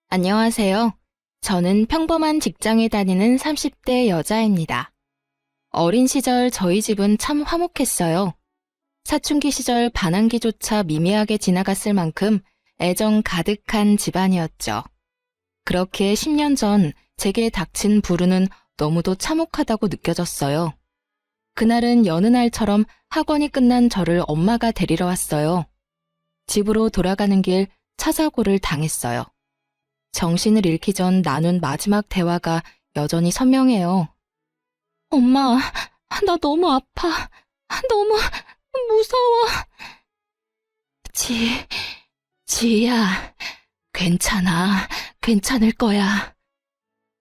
안녕하세요. 저는 평범한 직장에 다니는 30대 여자입니다. 어린 시절 저희 집은 참 화목했어요. 사춘기 시절 반항기조차 미미하게 지나갔을 만큼 애정 가득한 집안이었죠. 그렇게 10년 전 제게 닥친 불운은 너무도 참혹하다고 느껴졌어요. 그날은 여느 날처럼 학원이 끝난 저를 엄마가 데리러 왔어요. 집으로 돌아가는 길 차 사고를 당했어요. 정신을 잃기 전 나눈 마지막 대화가 여전히 선명해요. 엄마, 나 너무 아파. 너무 무서워. 지희야, 괜찮아. 괜찮을 거야.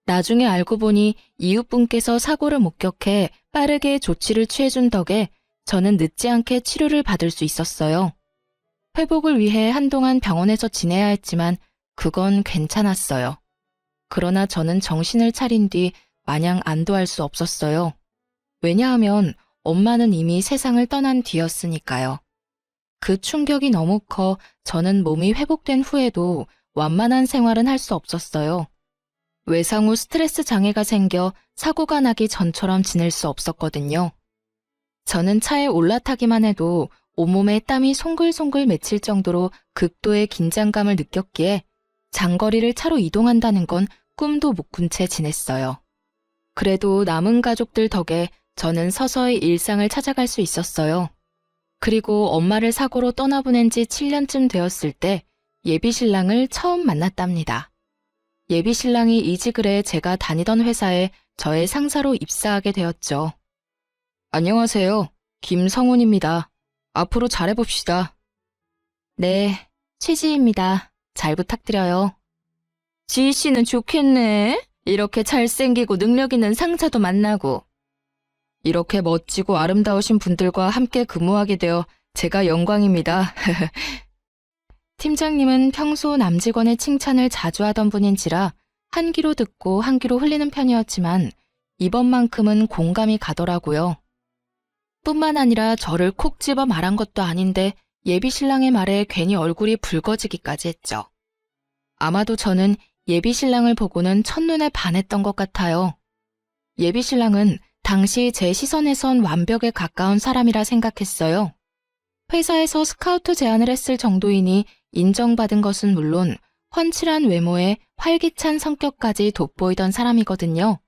나중에 알고 보니 이웃분께서 사고를 목격해 빠르게 조치를 취해준 덕에 저는 늦지 않게 치료를 받을 수 있었어요. 회복을 위해 한동안 병원에서 지내야 했지만 그건 괜찮았어요. 그러나 저는 정신을 차린 뒤 마냥 안도할 수 없었어요. 왜냐하면 엄마는 이미 세상을 떠난 뒤였으니까요. 그 충격이 너무 커 저는 몸이 회복된 후에도 완만한 생활은 할 수 없었어요. 외상 후 스트레스 장애가 생겨 사고가 나기 전처럼 지낼 수 없었거든요. 저는 차에 올라타기만 해도 온몸에 땀이 송글송글 맺힐 정도로 극도의 긴장감을 느꼈기에 장거리를 차로 이동한다는 건 꿈도 못 꾼 채 지냈어요. 그래도 남은 가족들 덕에 저는 서서히 일상을 찾아갈 수 있었어요. 그리고 엄마를 사고로 떠나보낸 지 7년쯤 되었을 때 예비신랑을 처음 만났답니다. 예비신랑이 이직을 해 제가 다니던 회사에 저의 상사로 입사하게 되었죠. 안녕하세요. 김성훈입니다. 앞으로 잘해봅시다. 네, 최지희입니다. 잘 부탁드려요. 지희 씨는 좋겠네. 이렇게 잘생기고 능력 있는 상사도 만나고. 이렇게 멋지고 아름다우신 분들과 함께 근무하게 되어 제가 영광입니다. 팀장님은 평소 남직원의 칭찬을 자주 하던 분인지라 한 귀로 듣고 한 귀로 흘리는 편이었지만 이번만큼은 공감이 가더라고요. 뿐만 아니라 저를 콕 집어 말한 것도 아닌데 예비신랑의 말에 괜히 얼굴이 붉어지기까지 했죠. 아마도 저는 예비신랑을 보고는 첫눈에 반했던 것 같아요. 예비신랑은 당시 제 시선에선 완벽에 가까운 사람이라 생각했어요. 회사에서 스카우트 제안을 했을 정도이니 인정받은 것은 물론 훤칠한 외모에 활기찬 성격까지 돋보이던 사람이거든요.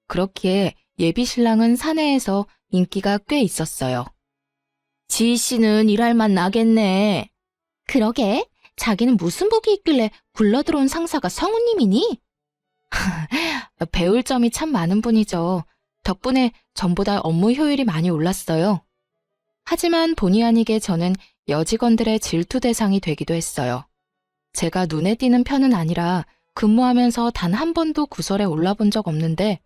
그렇기에 예비신랑은 사내에서 인기가 꽤 있었어요. 지희 씨는 일할 맛 나겠네. 그러게, 자기는 무슨 복이 있길래 굴러들어온 상사가 성우님이니? 배울 점이 참 많은 분이죠. 덕분에 전보다 업무 효율이 많이 올랐어요. 하지만 본의 아니게 저는 여직원들의 질투 대상이 되기도 했어요. 제가 눈에 띄는 편은 아니라 근무하면서 단 한 번도 구설에 올라본 적 없는데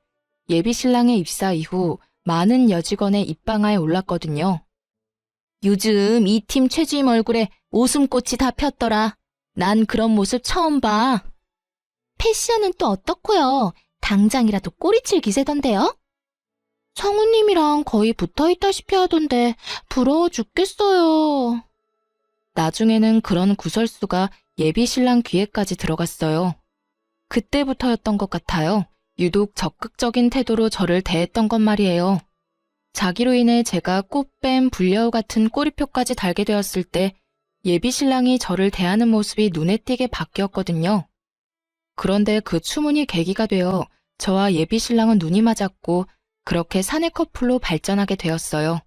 예비신랑의 입사 이후 많은 여직원의 입방아에 올랐거든요. 요즘 이 팀 최주임 얼굴에 웃음꽃이 다 폈더라. 난 그런 모습 처음 봐. 패션은 또 어떻고요? 당장이라도 꼬리칠 기세던데요? 성우님이랑 거의 붙어있다시피 하던데 부러워 죽겠어요. 나중에는 그런 구설수가 예비신랑 귀에까지 들어갔어요. 그때부터였던 것 같아요. 유독 적극적인 태도로 저를 대했던 것 말이에요. 자기로 인해 제가 꽃뱀 불려우 같은 꼬리표까지 달게 되었을 때 예비신랑이 저를 대하는 모습이 눈에 띄게 바뀌었거든요. 그런데 그 추문이 계기가 되어 저와 예비신랑은 눈이 맞았고 그렇게 사내 커플로 발전하게 되었어요.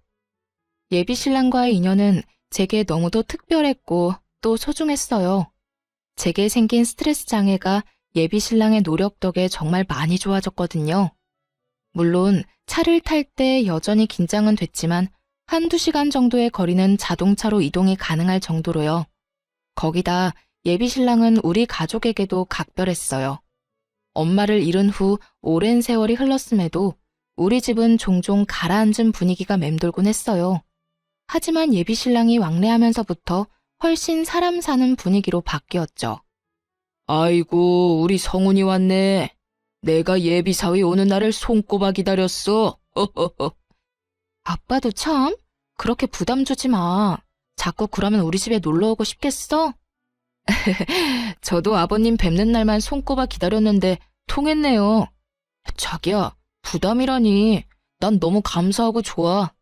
예비신랑과의 인연은 제게 너무도 특별했고 또 소중했어요. 제게 생긴 스트레스 장애가 예비신랑의 노력 덕에 정말 많이 좋아졌거든요. 물론 차를 탈 때 여전히 긴장은 됐지만 한두 시간 정도의 거리는 자동차로 이동이 가능할 정도로요. 거기다 예비신랑은 우리 가족에게도 각별했어요. 엄마를 잃은 후 오랜 세월이 흘렀음에도 우리 집은 종종 가라앉은 분위기가 맴돌곤 했어요. 하지만 예비신랑이 왕래하면서부터 훨씬 사람 사는 분위기로 바뀌었죠. 아이고, 우리 성훈이 왔네. 내가 예비사위 오는 날을 손꼽아 기다렸어. 아빠도 참, 그렇게 부담 주지 마. 자꾸 그러면 우리 집에 놀러 오고 싶겠어? 저도 아버님 뵙는 날만 손꼽아 기다렸는데 통했네요. 자기야, 부담이라니. 난 너무 감사하고 좋아.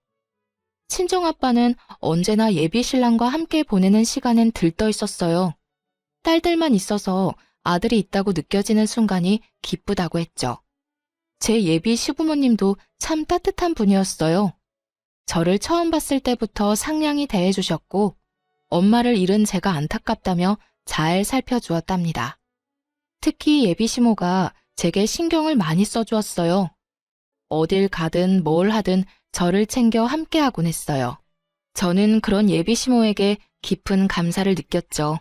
친정아빠는 언제나 예비 신랑과 함께 보내는 시간엔 들떠 있었어요. 딸들만 있어서 아들이 있다고 느껴지는 순간이 기쁘다고 했죠. 제 예비 시부모님도 참 따뜻한 분이었어요. 저를 처음 봤을 때부터 상냥히 대해주셨고 엄마를 잃은 제가 안타깝다며 잘 살펴주었답니다. 특히 예비 시모가 제게 신경을 많이 써주었어요. 어딜 가든 뭘 하든 저를 챙겨 함께하곤 했어요. 저는 그런 예비 시모에게 깊은 감사를 느꼈죠.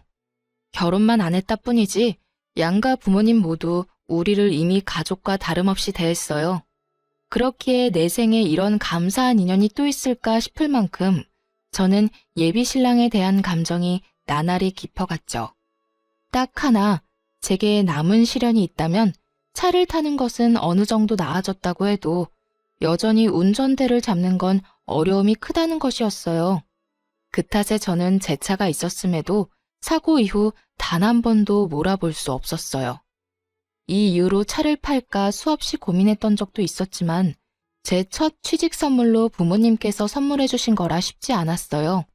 결혼만 안 했다 뿐이지 양가 부모님 모두 우리를 이미 가족과 다름없이 대했어요. 그렇기에 내 생에 이런 감사한 인연이 또 있을까 싶을 만큼 저는 예비 신랑에 대한 감정이 나날이 깊어갔죠. 딱 하나, 제게 남은 시련이 있다면 차를 타는 것은 어느 정도 나아졌다고 해도 여전히 운전대를 잡는 건 어려움이 크다는 것이었어요. 그 탓에 저는 제 차가 있었음에도 사고 이후 단 한 번도 몰아볼 수 없었어요. 이 이유로 차를 팔까 수없이 고민했던 적도 있었지만 제 첫 취직 선물로 부모님께서 선물해 주신 거라 쉽지 않았어요.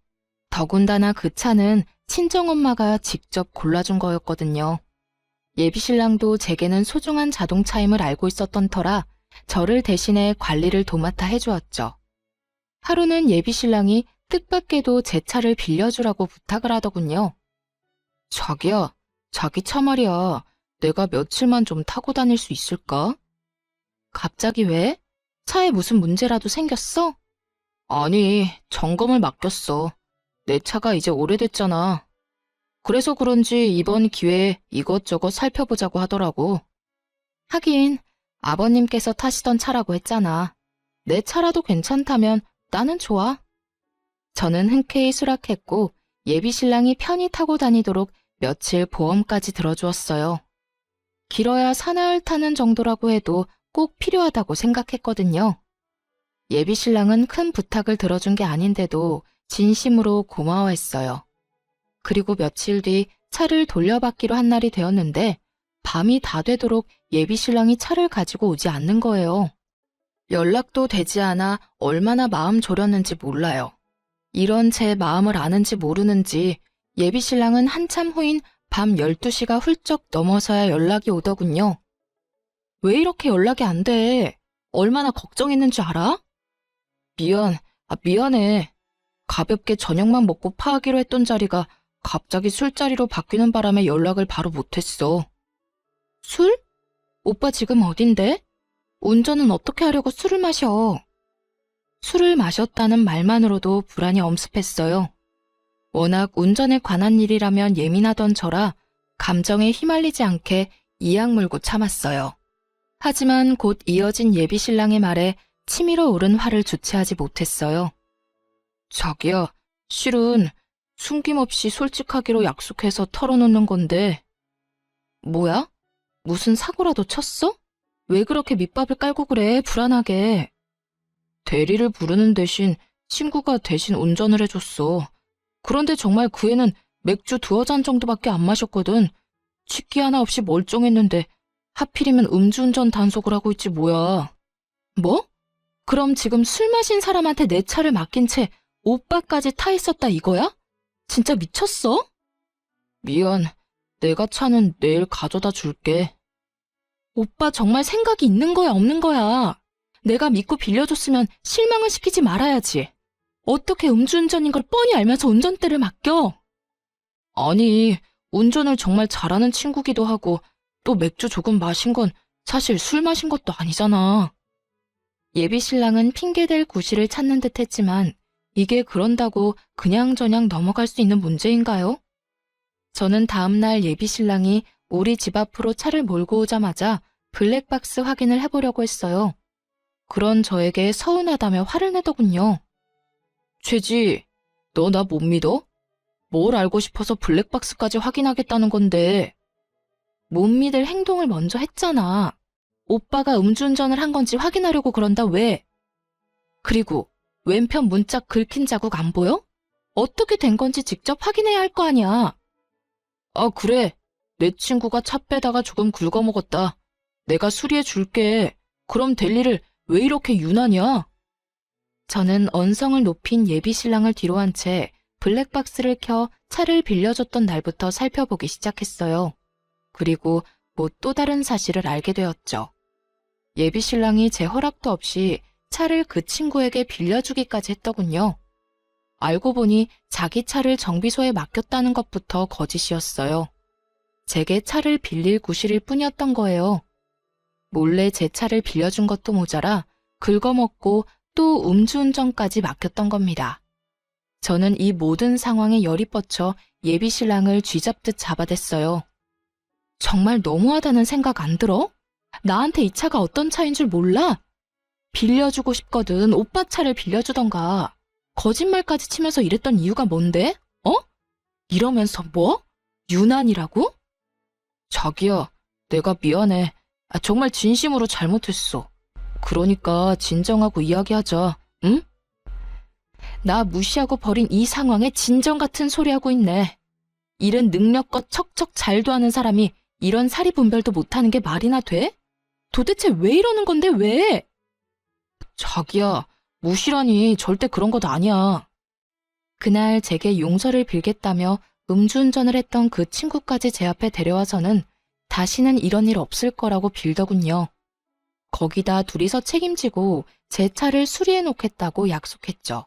더군다나 그 차는 친정엄마가 직접 골라준 거였거든요. 예비신랑도 제게는 소중한 자동차임을 알고 있었던 터라 저를 대신해 관리를 도맡아 해주었죠. 하루는 예비신랑이 뜻밖에도 제 차를 빌려주라고 부탁을 하더군요. 자기야, 자기 차 말이야. 내가 며칠만 좀 타고 다닐 수 있을까? 갑자기 왜? 차에 무슨 문제라도 생겼어? 아니, 점검을 맡겼어. 내 차가 이제 오래됐잖아. 그래서 그런지 이번 기회에 이것저것 살펴보자고 하더라고. 하긴 아버님께서 타시던 차라고 했잖아. 내 차라도 괜찮다면 나는 좋아. 저는 흔쾌히 수락했고 예비신랑이 편히 타고 다니도록 며칠 보험까지 들어주었어요. 길어야 사나흘 타는 정도라고 해도 꼭 필요하다고 생각했거든요. 예비신랑은 큰 부탁을 들어준 게 아닌데도 진심으로 고마워했어요. 그리고 며칠 뒤 차를 돌려받기로 한 날이 되었는데 밤이 다 되도록 예비신랑이 차를 가지고 오지 않는 거예요. 연락도 되지 않아 얼마나 마음 졸였는지 몰라요. 이런 제 마음을 아는지 모르는지 예비신랑은 한참 후인 밤 12시가 훌쩍 넘어서야 연락이 오더군요. 왜 이렇게 연락이 안 돼? 얼마나 걱정했는지 알아? 미안해. 가볍게 저녁만 먹고 파하기로 했던 자리가 갑자기 술자리로 바뀌는 바람에 연락을 바로 못했어. 술? 오빠 지금 어딘데? 운전은 어떻게 하려고 술을 마셔? 술을 마셨다는 말만으로도 불안이 엄습했어요. 워낙 운전에 관한 일이라면 예민하던 저라 감정에 휘말리지 않게 이악 물고 참았어요. 하지만 곧 이어진 예비신랑의 말에 치밀어 오른 화를 주체하지 못했어요. 자기야, 실은 숨김없이 솔직하기로 약속해서 털어놓는 건데. 뭐야? 무슨 사고라도 쳤어? 왜 그렇게 밑밥을 깔고 그래, 불안하게. 대리를 부르는 대신 친구가 대신 운전을 해줬어. 그런데 정말 그 애는 맥주 2잔 정도밖에 안 마셨거든. 취기 하나 없이 멀쩡했는데 하필이면 음주운전 단속을 하고 있지 뭐야. 뭐? 그럼 지금 술 마신 사람한테 내 차를 맡긴 채 오빠까지 타 있었다 이거야? 진짜 미쳤어? 미안. 내가 차는 내일 가져다 줄게. 오빠 정말 생각이 있는 거야, 없는 거야? 내가 믿고 빌려줬으면 실망을 시키지 말아야지. 어떻게 음주운전인 걸 뻔히 알면서 운전대를 맡겨? 아니, 운전을 정말 잘하는 친구기도 하고 또 맥주 조금 마신 건 사실 술 마신 것도 아니잖아. 예비신랑은 핑계댈 구실을 찾는 듯 했지만 이게 그런다고 그냥저냥 넘어갈 수 있는 문제인가요? 저는 다음날 예비신랑이 우리 집 앞으로 차를 몰고 오자마자 블랙박스 확인을 해보려고 했어요. 그런 저에게 서운하다며 화를 내더군요. 최지, 너 나 못 믿어? 뭘 알고 싶어서 블랙박스까지 확인하겠다는 건데. 못 믿을 행동을 먼저 했잖아. 오빠가 음주운전을 한 건지 확인하려고 그런다 왜? 그리고 왼편 문짝 긁힌 자국 안 보여? 어떻게 된 건지 직접 확인해야 할 거 아니야. 아, 그래. 내 친구가 차 빼다가 조금 긁어먹었다. 내가 수리해 줄게. 그럼 될 일을 왜 이렇게 유난이야? 저는 언성을 높인 예비 신랑을 뒤로 한 채 블랙박스를 켜 차를 빌려줬던 날부터 살펴보기 시작했어요. 그리고 뭐 또 다른 사실을 알게 되었죠. 예비 신랑이 제 허락도 없이 차를 그 친구에게 빌려주기까지 했더군요. 알고 보니 자기 차를 정비소에 맡겼다는 것부터 거짓이었어요. 제게 차를 빌릴 구실일 뿐이었던 거예요. 몰래 제 차를 빌려준 것도 모자라 긁어먹고 또 음주운전까지 맡겼던 겁니다. 저는 이 모든 상황에 열이 뻗쳐 예비 신랑을 쥐잡듯 잡아댔어요. 정말 너무하다는 생각 안 들어? 나한테 이 차가 어떤 차인 줄 몰라? 빌려주고 싶거든 오빠 차를 빌려주던가. 거짓말까지 치면서 이랬던 이유가 뭔데? 어? 이러면서 뭐? 유난이라고? 자기야, 내가 미안해. 정말 진심으로 잘못했어. 그러니까 진정하고 이야기하자, 응? 나 무시하고 버린 이 상황에 진정 같은 소리 하고 있네. 일은 능력껏 척척 잘도 하는 사람이 이런 사리 분별도 못하는 게 말이나 돼? 도대체 왜 이러는 건데 왜? 자기야, 무시라니 절대 그런 것 아니야. 그날 제게 용서를 빌겠다며 음주운전을 했던 그 친구까지 제 앞에 데려와서는 다시는 이런 일 없을 거라고 빌더군요. 거기다 둘이서 책임지고 제 차를 수리해 놓겠다고 약속했죠.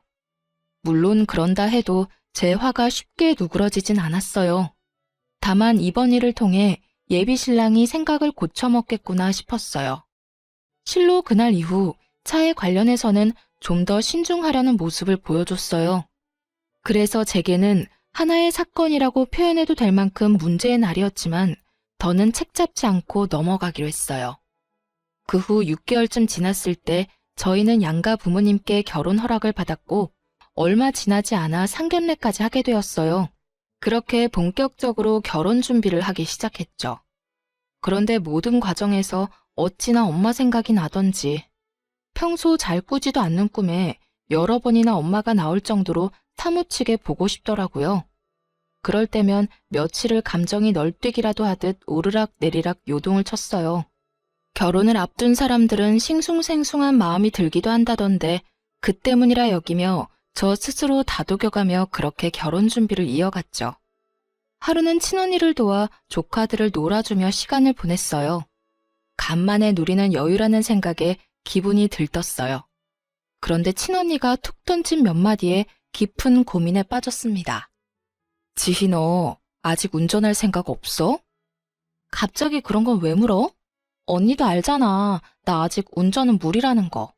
물론 그런다 해도 제 화가 쉽게 누그러지진 않았어요. 다만 이번 일을 통해 예비 신랑이 생각을 고쳐먹겠구나 싶었어요. 실로 그날 이후 차에 관련해서는 좀 더 신중하려는 모습을 보여줬어요. 그래서 제게는 하나의 사건이라고 표현해도 될 만큼 문제의 날이었지만 더는 책 잡지 않고 넘어가기로 했어요. 그 후 6개월쯤 지났을 때 저희는 양가 부모님께 결혼 허락을 받았고 얼마 지나지 않아 상견례까지 하게 되었어요. 그렇게 본격적으로 결혼 준비를 하기 시작했죠. 그런데 모든 과정에서 어찌나 엄마 생각이 나던지 평소 잘 꾸지도 않는 꿈에 여러 번이나 엄마가 나올 정도로 사무치게 보고 싶더라고요. 그럴 때면 며칠을 감정이 널뛰기라도 하듯 오르락 내리락 요동을 쳤어요. 결혼을 앞둔 사람들은 싱숭생숭한 마음이 들기도 한다던데 그 때문이라 여기며 저 스스로 다독여가며 그렇게 결혼 준비를 이어갔죠. 하루는 친언니를 도와 조카들을 놀아주며 시간을 보냈어요. 간만에 누리는 여유라는 생각에 기분이 들떴어요. 그런데 친언니가 툭 던진 몇 마디에 깊은 고민에 빠졌습니다. 지희 너 아직 운전할 생각 없어? 갑자기 그런 건 왜 물어? 언니도 알잖아. 나 아직 운전은 무리라는 거.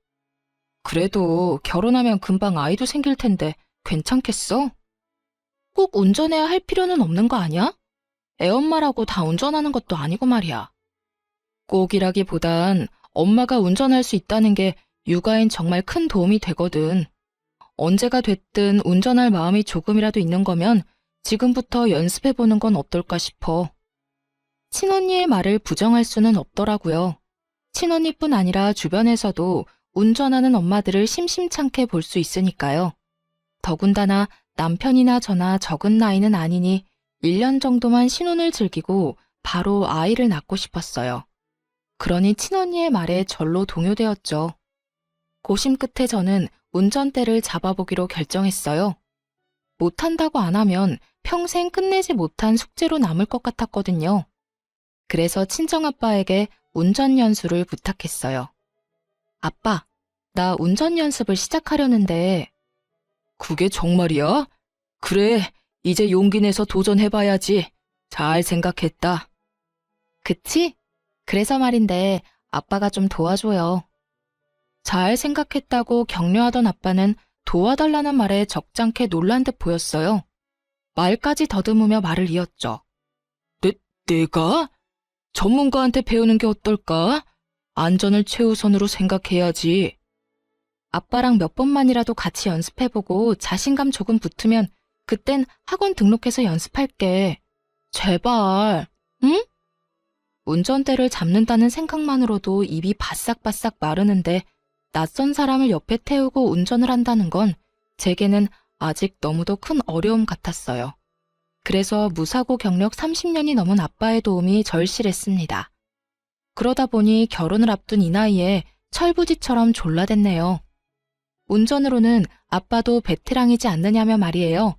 그래도 결혼하면 금방 아이도 생길 텐데 괜찮겠어? 꼭 운전해야 할 필요는 없는 거 아니야? 애엄마라고 다 운전하는 것도 아니고 말이야. 꼭이라기보단 엄마가 운전할 수 있다는 게 육아엔 정말 큰 도움이 되거든. 언제가 됐든 운전할 마음이 조금이라도 있는 거면 지금부터 연습해보는 건 어떨까 싶어. 친언니의 말을 부정할 수는 없더라고요. 친언니뿐 아니라 주변에서도 운전하는 엄마들을 심심찮게 볼 수 있으니까요. 더군다나 남편이나 저나 적은 나이는 아니니 1년 정도만 신혼을 즐기고 바로 아이를 낳고 싶었어요. 그러니 친언니의 말에 절로 동요되었죠. 고심 끝에 저는 운전대를 잡아보기로 결정했어요. 못한다고 안 하면 평생 끝내지 못한 숙제로 남을 것 같았거든요. 그래서 친정아빠에게 운전 연수를 부탁했어요. 아빠, 나 운전 연습을 시작하려는데. 그게 정말이야? 그래, 이제 용기 내서 도전해봐야지. 잘 생각했다. 그치? 그래서 말인데 아빠가 좀 도와줘요. 잘 생각했다고 격려하던 아빠는 도와달라는 말에 적잖게 놀란 듯 보였어요. 말까지 더듬으며 말을 이었죠. 내가? 전문가한테 배우는 게 어떨까? 안전을 최우선으로 생각해야지. 아빠랑 몇 번만이라도 같이 연습해보고 자신감 조금 붙으면 그땐 학원 등록해서 연습할게. 제발, 응? 운전대를 잡는다는 생각만으로도 입이 바싹바싹 마르는데 낯선 사람을 옆에 태우고 운전을 한다는 건 제게는 아직 너무도 큰 어려움 같았어요. 그래서 무사고 경력 30년이 넘은 아빠의 도움이 절실했습니다. 그러다 보니 결혼을 앞둔 이 나이에 철부지처럼 졸라댔네요. 운전으로는 아빠도 베테랑이지 않느냐며 말이에요.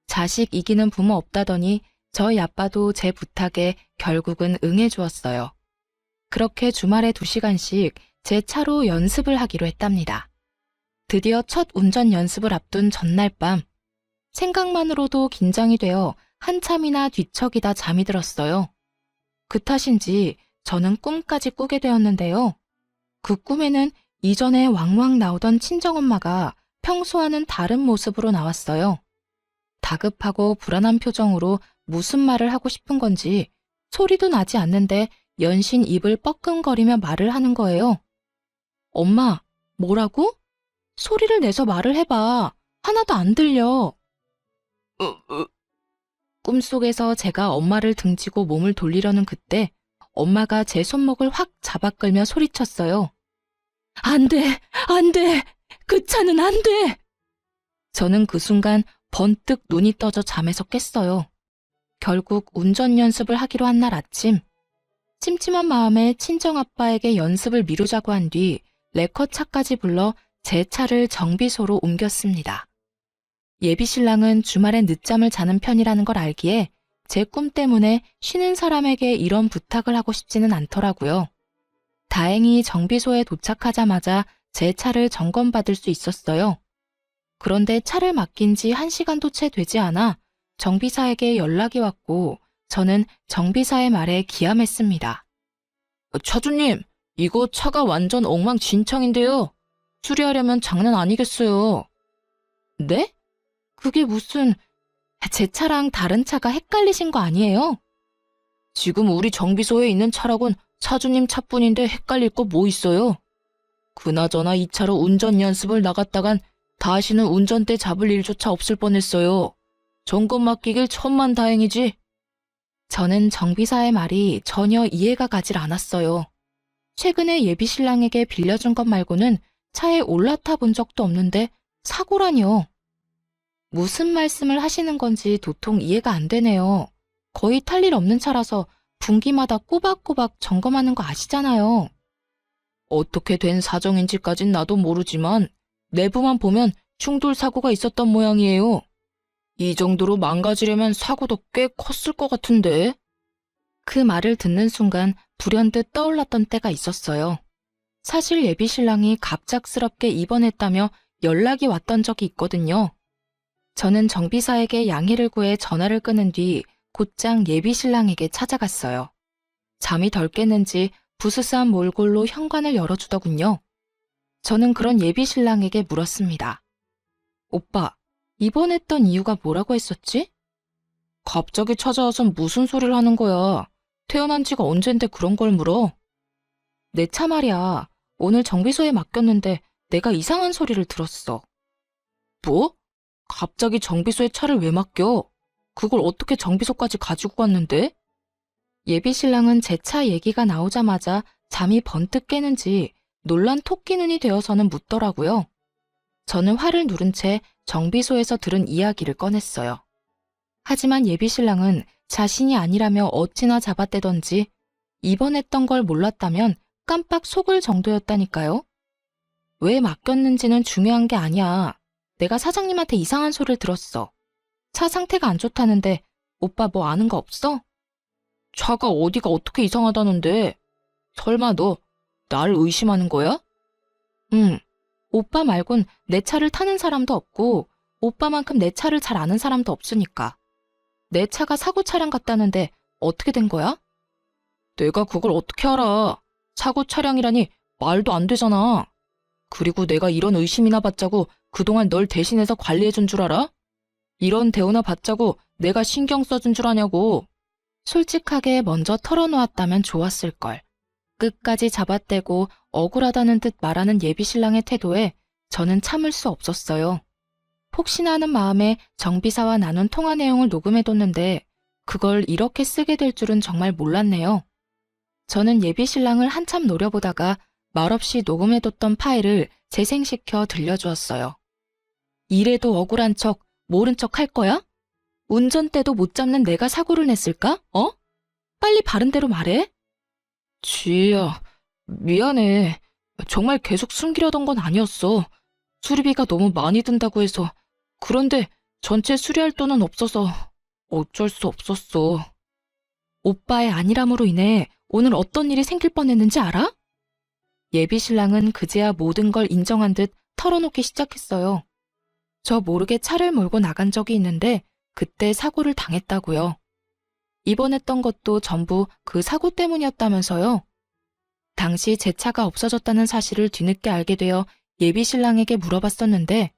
자식 이기는 부모 없다더니 저희 아빠도 제 부탁에 결국은 응해주었어요. 그렇게 주말에 2시간씩 제 차로 연습을 하기로 했답니다. 드디어 첫 운전 연습을 앞둔 전날 밤, 생각만으로도 긴장이 되어 한참이나 뒤척이다 잠이 들었어요. 그 탓인지 저는 꿈까지 꾸게 되었는데요. 그 꿈에는 이전에 왕왕 나오던 친정엄마가 평소와는 다른 모습으로 나왔어요. 다급하고 불안한 표정으로 무슨 말을 하고 싶은 건지 소리도 나지 않는데 연신 입을 뻐끔거리며 말을 하는 거예요. 엄마, 뭐라고? 소리를 내서 말을 해봐. 하나도 안 들려. 꿈속에서 제가 엄마를 등지고 몸을 돌리려는 그때 엄마가 제 손목을 확 잡아 끌며 소리쳤어요. 안 돼! 안 돼! 그 차는 안 돼! 저는 그 순간 번뜩 눈이 떠져 잠에서 깼어요. 결국 운전 연습을 하기로 한 날 아침, 찜찜한 마음에 친정아빠에게 연습을 미루자고 한 뒤 레커차까지 불러 제 차를 정비소로 옮겼습니다. 예비신랑은 주말엔 늦잠을 자는 편이라는 걸 알기에 제 꿈 때문에 쉬는 사람에게 이런 부탁을 하고 싶지는 않더라고요. 다행히 정비소에 도착하자마자 제 차를 점검받을 수 있었어요. 그런데 차를 맡긴 지 1시간도 채 되지 않아 정비사에게 연락이 왔고 저는 정비사의 말에 기함했습니다. 차주님, 이거 차가 완전 엉망진창인데요. 수리하려면 장난 아니겠어요. 네? 그게 무슨... 제 차랑 다른 차가 헷갈리신 거 아니에요? 지금 우리 정비소에 있는 차라곤 차주님 차뿐인데 헷갈릴 거 뭐 있어요? 그나저나 이 차로 운전 연습을 나갔다간 다시는 운전대 잡을 일조차 없을 뻔했어요. 점검 맡기길 천만다행이지. 저는 정비사의 말이 전혀 이해가 가질 않았어요. 최근에 예비신랑에게 빌려준 것 말고는 차에 올라타 본 적도 없는데 사고라니요. 무슨 말씀을 하시는 건지 도통 이해가 안 되네요. 거의 탈 일 없는 차라서 분기마다 꼬박꼬박 점검하는 거 아시잖아요. 어떻게 된 사정인지까진 나도 모르지만 내부만 보면 충돌 사고가 있었던 모양이에요. 이 정도로 망가지려면 사고도 꽤 컸을 것 같은데. 그 말을 듣는 순간 불현듯 떠올랐던 때가 있었어요. 사실 예비신랑이 갑작스럽게 입원했다며 연락이 왔던 적이 있거든요. 저는 정비사에게 양해를 구해 전화를 끊은 뒤 곧장 예비신랑에게 찾아갔어요. 잠이 덜 깼는지 부스스한 몰골로 현관을 열어주더군요. 저는 그런 예비신랑에게 물었습니다. 오빠, 입원했던 이유가 뭐라고 했었지? 갑자기 찾아와서 무슨 소리를 하는 거야. 태어난 지가 언젠데 그런 걸 물어. 내 차 말이야. 오늘 정비소에 맡겼는데 내가 이상한 소리를 들었어. 뭐? 갑자기 정비소에 차를 왜 맡겨? 그걸 어떻게 정비소까지 가지고 갔는데? 예비신랑은 제 차 얘기가 나오자마자 잠이 번뜩 깨는지 놀란 토끼 눈이 되어서는 묻더라고요. 저는 화를 누른 채 정비소에서 들은 이야기를 꺼냈어요. 하지만 예비신랑은 자신이 아니라며 어찌나 잡아떼던지 입원했던 걸 몰랐다면 깜빡 속을 정도였다니까요. 왜 맡겼는지는 중요한 게 아니야. 내가 사장님한테 이상한 소리를 들었어. 차 상태가 안 좋다는데 오빠 뭐 아는 거 없어? 차가 어디가 어떻게 이상하다는데? 설마 너 날 의심하는 거야? 응. 오빠 말곤 내 차를 타는 사람도 없고 오빠만큼 내 차를 잘 아는 사람도 없으니까. 내 차가 사고 차량 같다는데 어떻게 된 거야? 내가 그걸 어떻게 알아? 사고 차량이라니 말도 안 되잖아. 그리고 내가 이런 의심이나 받자고 그동안 널 대신해서 관리해준 줄 알아? 이런 대우나 받자고 내가 신경 써준 줄 아냐고. 솔직하게 먼저 털어놓았다면 좋았을걸. 끝까지 잡아떼고 억울하다는 듯 말하는 예비신랑의 태도에 저는 참을 수 없었어요. 혹시나 하는 마음에 정비사와 나눈 통화 내용을 녹음해뒀는데 그걸 이렇게 쓰게 될 줄은 정말 몰랐네요. 저는 예비신랑을 한참 노려보다가 말없이 녹음해뒀던 파일을 재생시켜 들려주었어요. 이래도 억울한 척, 모른 척 할 거야? 운전대도 못 잡는 내가 사고를 냈을까? 빨리 바른 대로 말해. 지희야, 미안해. 정말 계속 숨기려던 건 아니었어. 수리비가 너무 많이 든다고 해서. 그런데 전체 수리할 돈은 없어서 어쩔 수 없었어. 오빠의 안일함으로 인해 오늘 어떤 일이 생길 뻔했는지 알아? 예비 신랑은 그제야 모든 걸 인정한 듯 털어놓기 시작했어요. 저 모르게 차를 몰고 나간 적이 있는데 그때 사고를 당했다고요. 입원했던 것도 전부 그 사고 때문이었다면서요. 당시 제 차가 없어졌다는 사실을 뒤늦게 알게 되어 예비 신랑에게 물어봤었는데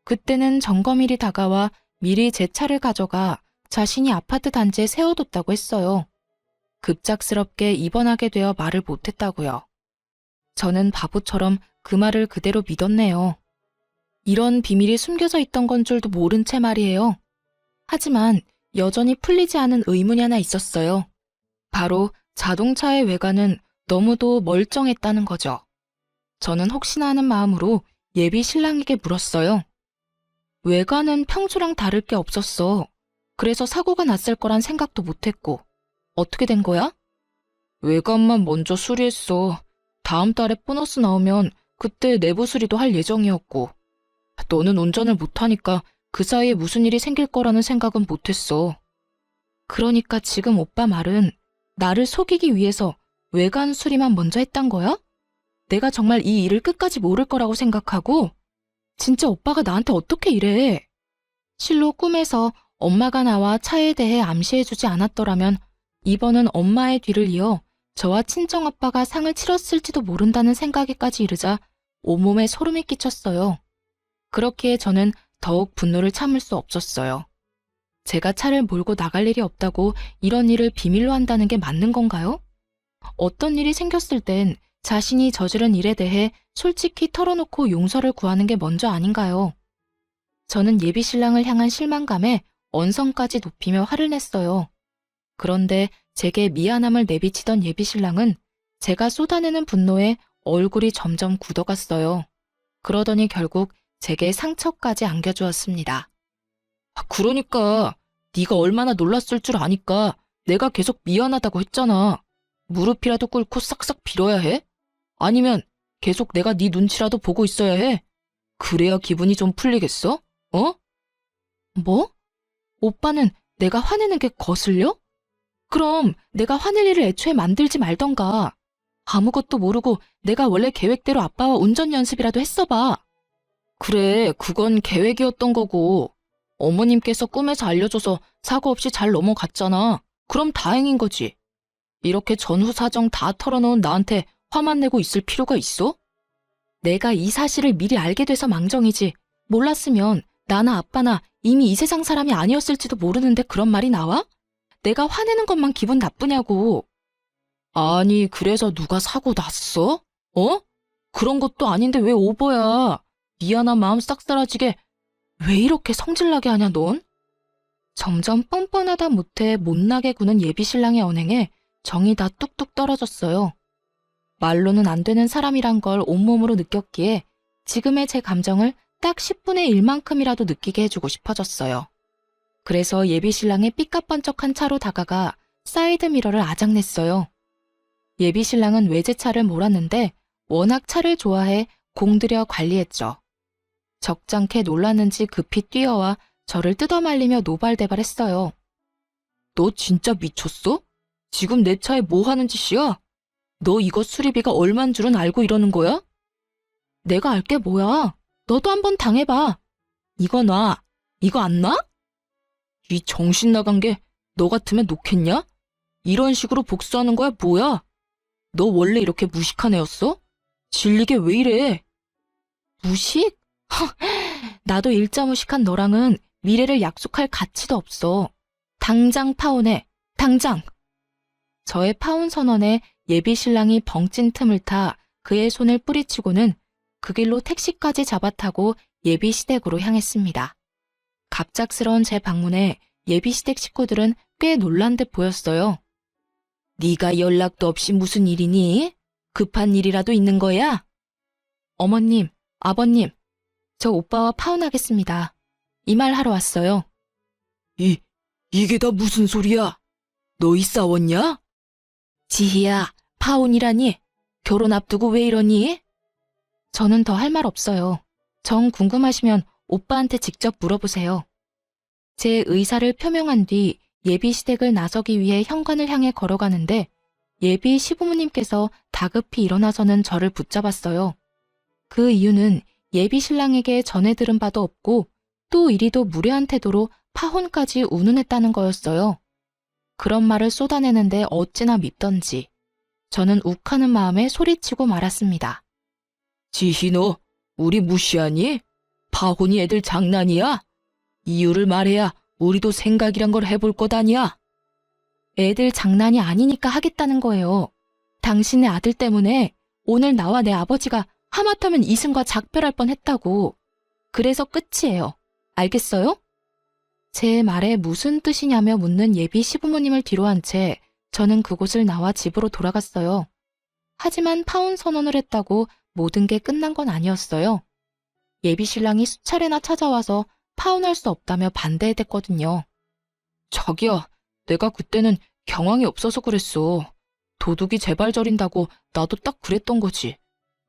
그때는 점검일이 다가와 미리 제 차를 가져가 자신이 아파트 단지에 세워뒀다고 했어요. 급작스럽게 입원하게 되어 말을 못했다고요. 저는 바보처럼 그 말을 그대로 믿었네요. 이런 비밀이 숨겨져 있던 건 줄도 모른 채 말이에요. 하지만 여전히 풀리지 않은 의문이 하나 있었어요. 바로 자동차의 외관은 너무도 멀쩡했다는 거죠. 저는 혹시나 하는 마음으로 예비 신랑에게 물었어요. 외관은 평소랑 다를 게 없었어. 그래서 사고가 났을 거란 생각도 못했고. 어떻게 된 거야? 외관만 먼저 수리했어. 다음 달에 보너스 나오면 그때 내부 수리도 할 예정이었고. 너는 운전을 못하니까 그 사이에 무슨 일이 생길 거라는 생각은 못했어. 그러니까 지금 오빠 말은 나를 속이기 위해서 외관 수리만 먼저 했단 거야? 내가 정말 이 일을 끝까지 모를 거라고 생각하고? 진짜 오빠가 나한테 어떻게 이래? 실로 꿈에서 엄마가 나와 차에 대해 암시해주지 않았더라면 이번은 엄마의 뒤를 이어 저와 친정아빠가 상을 치렀을지도 모른다는 생각에까지 이르자 온몸에 소름이 끼쳤어요. 그렇기에 저는 더욱 분노를 참을 수 없었어요. 제가 차를 몰고 나갈 일이 없다고 이런 일을 비밀로 한다는 게 맞는 건가요? 어떤 일이 생겼을 땐 자신이 저지른 일에 대해 솔직히 털어놓고 용서를 구하는 게 먼저 아닌가요? 저는 예비 신랑을 향한 실망감에 언성까지 높이며 화를 냈어요. 그런데 제게 미안함을 내비치던 예비 신랑은 제가 쏟아내는 분노에 얼굴이 점점 굳어갔어요. 그러더니 결국 제게 상처까지 안겨주었습니다. 그러니까 네가 얼마나 놀랐을 줄 아니까 내가 계속 미안하다고 했잖아. 무릎이라도 꿇고 싹싹 빌어야 해? 아니면 계속 내가 네 눈치라도 보고 있어야 해? 그래야 기분이 좀 풀리겠어? 뭐? 오빠는 내가 화내는 게 거슬려? 그럼 내가 화낼 일을 애초에 만들지 말던가. 아무것도 모르고 내가 원래 계획대로 아빠와 운전 연습이라도 했어봐. 그래, 그건 계획이었던 거고. 어머님께서 꿈에서 알려줘서 사고 없이 잘 넘어갔잖아. 그럼 다행인 거지. 이렇게 전후 사정 다 털어놓은 나한테 화만 내고 있을 필요가 있어? 내가 이 사실을 미리 알게 돼서 망정이지. 몰랐으면 나나 아빠나 이미 이 세상 사람이 아니었을지도 모르는데 그런 말이 나와? 내가 화내는 것만 기분 나쁘냐고. 아니, 그래서 누가 사고 났어? 그런 것도 아닌데 왜 오버야? 미안한 마음 싹 사라지게 왜 이렇게 성질나게 하냐 넌? 점점 뻔뻔하다 못해 못나게 구는 예비 신랑의 언행에 정이 다 뚝뚝 떨어졌어요. 말로는 안 되는 사람이란 걸 온몸으로 느꼈기에 지금의 제 감정을 딱 10분의 1만큼이라도 느끼게 해주고 싶어졌어요. 그래서 예비 신랑의 삐까뻔쩍한 차로 다가가 사이드미러를 아작냈어요. 예비 신랑은 외제차를 몰았는데 워낙 차를 좋아해 공들여 관리했죠. 적잖게 놀랐는지 급히 뛰어와 저를 뜯어말리며 노발대발했어요. 너 진짜 미쳤어? 지금 내 차에 뭐 하는 짓이야? 너 이거 수리비가 얼만 줄은 알고 이러는 거야? 내가 알게 뭐야? 너도 한번 당해봐. 이거 놔. 이거 안 놔? 이 정신 나간 게 너 같으면 놓겠냐? 이런 식으로 복수하는 거야 뭐야? 너 원래 이렇게 무식한 애였어? 질리게 왜 이래? 무식? 나도 일자 무식한 너랑은 미래를 약속할 가치도 없어. 당장 파혼해. 당장! 저의 파혼 선언에 예비 신랑이 벙찐 틈을 타 그의 손을 뿌리치고는 그 길로 택시까지 잡아타고 예비 시댁으로 향했습니다. 갑작스러운 제 방문에 예비 시댁 식구들은 꽤 놀란 듯 보였어요. 네가 연락도 없이 무슨 일이니? 급한 일이라도 있는 거야? 어머님, 아버님, 저 오빠와 파혼하겠습니다. 이 말 하러 왔어요. 이게 다 무슨 소리야? 너희 싸웠냐? 지희야, 파혼이라니? 결혼 앞두고 왜 이러니? 저는 더 할 말 없어요. 정 궁금하시면 오빠한테 직접 물어보세요. 제 의사를 표명한 뒤 예비 시댁을 나서기 위해 현관을 향해 걸어가는데 예비 시부모님께서 다급히 일어나서는 저를 붙잡았어요. 그 이유는 예비 신랑에게 전해 들은 바도 없고 또 이리도 무례한 태도로 파혼까지 운운했다는 거였어요. 그런 말을 쏟아내는데 어찌나 밉던지 저는 욱하는 마음에 소리치고 말았습니다. 지희 너 우리 무시하니? 파혼이 애들 장난이야? 이유를 말해야 우리도 생각이란 걸 해볼 것 아니야? 애들 장난이 아니니까 하겠다는 거예요. 당신의 아들 때문에 오늘 나와 내 아버지가 하마터면 이승과 작별할 뻔했다고. 그래서 끝이에요. 알겠어요? 제 말에 무슨 뜻이냐며 묻는 예비 시부모님을 뒤로한 채 저는 그곳을 나와 집으로 돌아갔어요. 하지만 파혼 선언을 했다고 모든 게 끝난 건 아니었어요. 예비 신랑이 수차례나 찾아와서 파혼할 수 없다며 반대했거든요. 자기야, 내가 그때는 경황이 없어서 그랬어. 도둑이 제발 저린다고 나도 딱 그랬던 거지.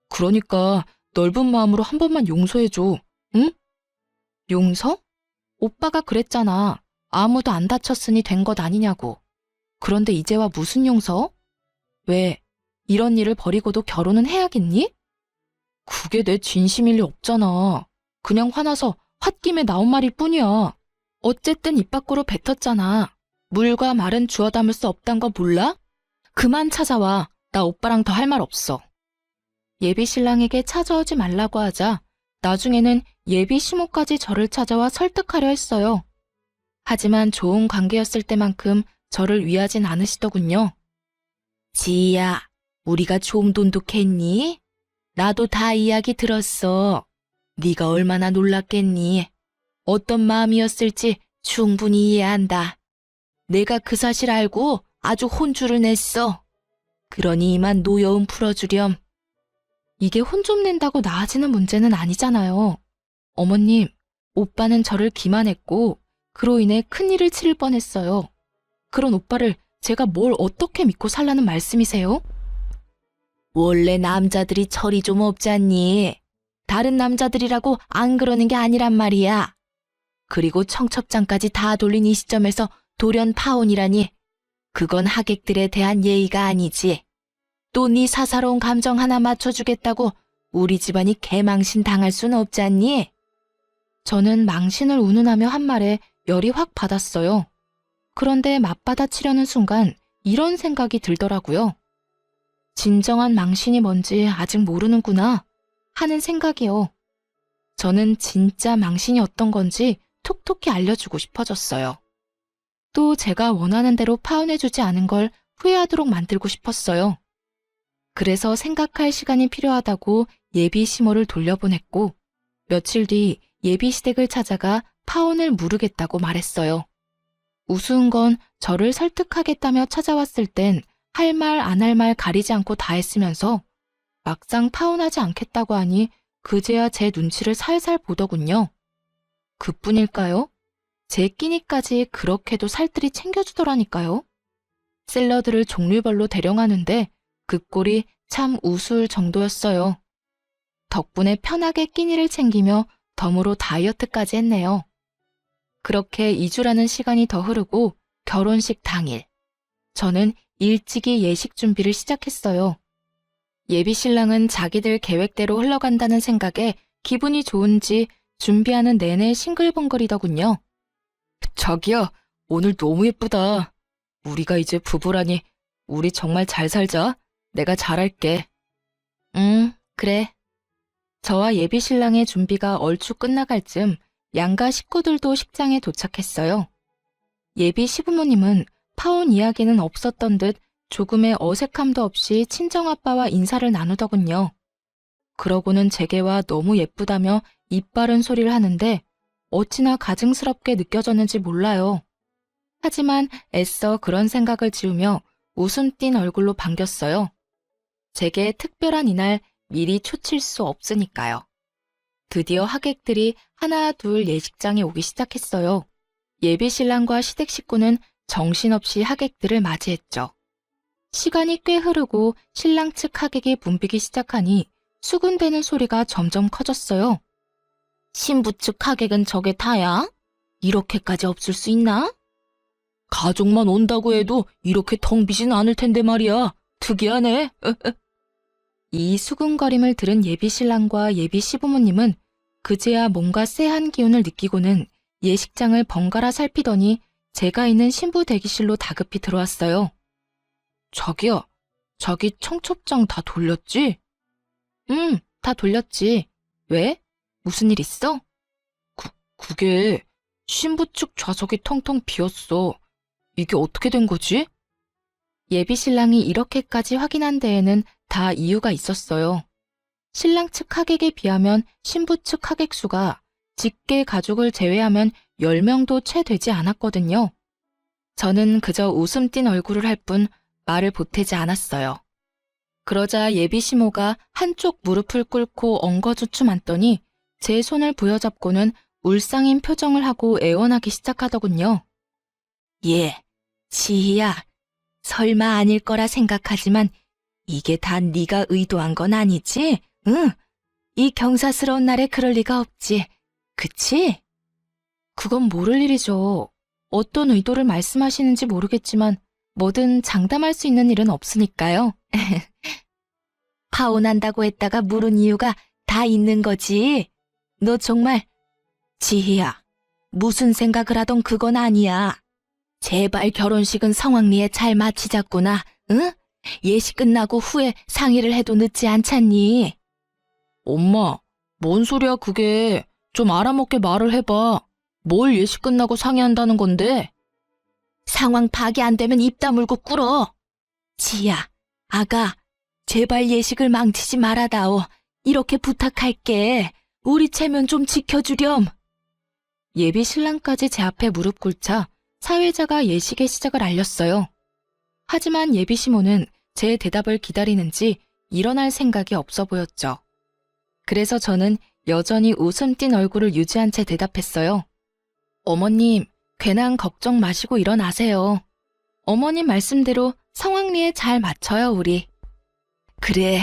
그러니까 넓은 마음으로 한 번만 용서해줘, 응? 용서? 오빠가 그랬잖아. 아무도 안 다쳤으니 된 것 아니냐고. 그런데 이제와 무슨 용서? 왜, 이런 일을 버리고도 결혼은 해야겠니? 그게 내 진심일 리 없잖아. 그냥 화나서 홧김에 나온 말일 뿐이야. 어쨌든 입 밖으로 뱉었잖아. 물과 말은 주워 담을 수 없단 거 몰라? 그만 찾아와. 나 오빠랑 더 할 말 없어. 예비 신랑에게 찾아오지 말라고 하자 나중에는 예비 시모까지 저를 찾아와 설득하려 했어요. 하지만 좋은 관계였을 때만큼 저를 위하진 않으시더군요. 지희야, 우리가 좀 돈독했니? 나도 다 이야기 들었어. 네가 얼마나 놀랐겠니? 어떤 마음이었을지 충분히 이해한다. 내가 그 사실 알고 아주 혼쭐을 냈어. 그러니 이만 노여움 풀어주렴. 이게 혼 좀 낸다고 나아지는 문제는 아니잖아요. 어머님, 오빠는 저를 기만했고 그로 인해 큰일을 치를 뻔했어요. 그런 오빠를 제가 뭘 어떻게 믿고 살라는 말씀이세요? 원래 남자들이 철이 좀 없잖니. 다른 남자들이라고 안 그러는 게 아니란 말이야. 그리고 청첩장까지 다 돌린 이 시점에서 돌연 파혼이라니. 그건 하객들에 대한 예의가 아니지. 또 네 사사로운 감정 하나 맞춰주겠다고 우리 집안이 개망신 당할 순 없잖니? 저는 망신을 운운하며 한 말에 열이 확 받았어요. 그런데 맞받아치려는 순간 이런 생각이 들더라고요. 진정한 망신이 뭔지 아직 모르는구나 하는 생각이요. 저는 진짜 망신이 어떤 건지 톡톡히 알려주고 싶어졌어요. 또 제가 원하는 대로 파혼해주지 않은 걸 후회하도록 만들고 싶었어요. 그래서 생각할 시간이 필요하다고 예비 시모를 돌려보냈고 며칠 뒤 예비 시댁을 찾아가 파혼을 무르겠다고 말했어요. 우스운 건 저를 설득하겠다며 찾아왔을 땐 할 말 안 할 말 가리지 않고 다 했으면서 막상 파혼하지 않겠다고 하니 그제야 제 눈치를 살살 보더군요. 그뿐일까요? 제 끼니까지 그렇게도 살뜰히 챙겨주더라니까요. 샐러드를 종류별로 대령하는데 그 꼴이 참 우스울 정도였어요. 덕분에 편하게 끼니를 챙기며 덤으로 다이어트까지 했네요. 그렇게 2주라는 시간이 더 흐르고 결혼식 당일, 저는 일찍이 예식 준비를 시작했어요. 예비 신랑은 자기들 계획대로 흘러간다는 생각에 기분이 좋은지 준비하는 내내 싱글벙글이더군요. 자기야, 오늘 너무 예쁘다. 우리가 이제 부부라니 우리 정말 잘 살자. 내가 잘할게. 그래. 저와 예비 신랑의 준비가 얼추 끝나갈 즈음 양가 식구들도 식장에 도착했어요. 예비 시부모님은 파혼 이야기는 없었던 듯 조금의 어색함도 없이 친정아빠와 인사를 나누더군요. 그러고는 제게와 너무 예쁘다며 입 바른 소리를 하는데 어찌나 가증스럽게 느껴졌는지 몰라요. 하지만 애써 그런 생각을 지우며 웃음 띤 얼굴로 반겼어요. 제게 특별한 이날 미리 초칠 수 없으니까요. 드디어 하객들이 하나 둘 예식장에 오기 시작했어요. 예비 신랑과 시댁 식구는 정신없이 하객들을 맞이했죠. 시간이 꽤 흐르고 신랑 측 하객이 붐비기 시작하니 수군대는 소리가 점점 커졌어요. 신부 측 하객은 저게 다야? 이렇게까지 없을 수 있나? 가족만 온다고 해도 이렇게 텅 비진 않을 텐데 말이야. 특이하네. 이 수군거림을 들은 예비 신랑과 예비 시부모님은 그제야 뭔가 쎄한 기운을 느끼고는 예식장을 번갈아 살피더니 제가 있는 신부 대기실로 다급히 들어왔어요. 자기야, 자기 청첩장 다 돌렸지? 응, 다 돌렸지. 왜? 무슨 일 있어? 그게 신부 측 좌석이 텅텅 비었어. 이게 어떻게 된 거지? 예비 신랑이 이렇게까지 확인한 데에는 다 이유가 있었어요. 신랑 측 하객에 비하면 신부 측 하객 수가 직계 가족을 제외하면 10명도 채 되지 않았거든요. 저는 그저 웃음 띤 얼굴을 할 뿐 말을 보태지 않았어요. 그러자 예비 시모가 한쪽 무릎을 꿇고 엉거주춤 앉더니 제 손을 부여잡고는 울상인 표정을 하고 애원하기 시작하더군요. 예, 지희야, 설마 아닐 거라 생각하지만 이게 다 네가 의도한 건 아니지? 응, 이 경사스러운 날에 그럴 리가 없지. 그치? 그건 모를 일이죠. 어떤 의도를 말씀하시는지 모르겠지만 뭐든 장담할 수 있는 일은 없으니까요. 파혼한다고 했다가 물은 이유가 다 있는 거지. 너 정말, 지희야, 무슨 생각을 하던 그건 아니야. 제발 결혼식은 성황리에 잘 마치자꾸나, 응? 예식 끝나고 후에 상의를 해도 늦지 않잖니. 엄마, 뭔 소리야 그게. 좀 알아먹게 말을 해봐. 뭘 예식 끝나고 상의한다는 건데? 상황 파악이 안 되면 입 다물고 꿇어. 지희야, 아가, 제발 예식을 망치지 말아다오. 이렇게 부탁할게. 우리 체면 좀 지켜주렴. 예비 신랑까지 제 앞에 무릎 꿇자 사회자가 예식의 시작을 알렸어요. 하지만 예비 시모는 제 대답을 기다리는지 일어날 생각이 없어 보였죠. 그래서 저는 여전히 웃음 띤 얼굴을 유지한 채 대답했어요. 어머님, 괜한 걱정 마시고 일어나세요. 어머님 말씀대로 성황리에 잘 맞춰요, 우리. 그래,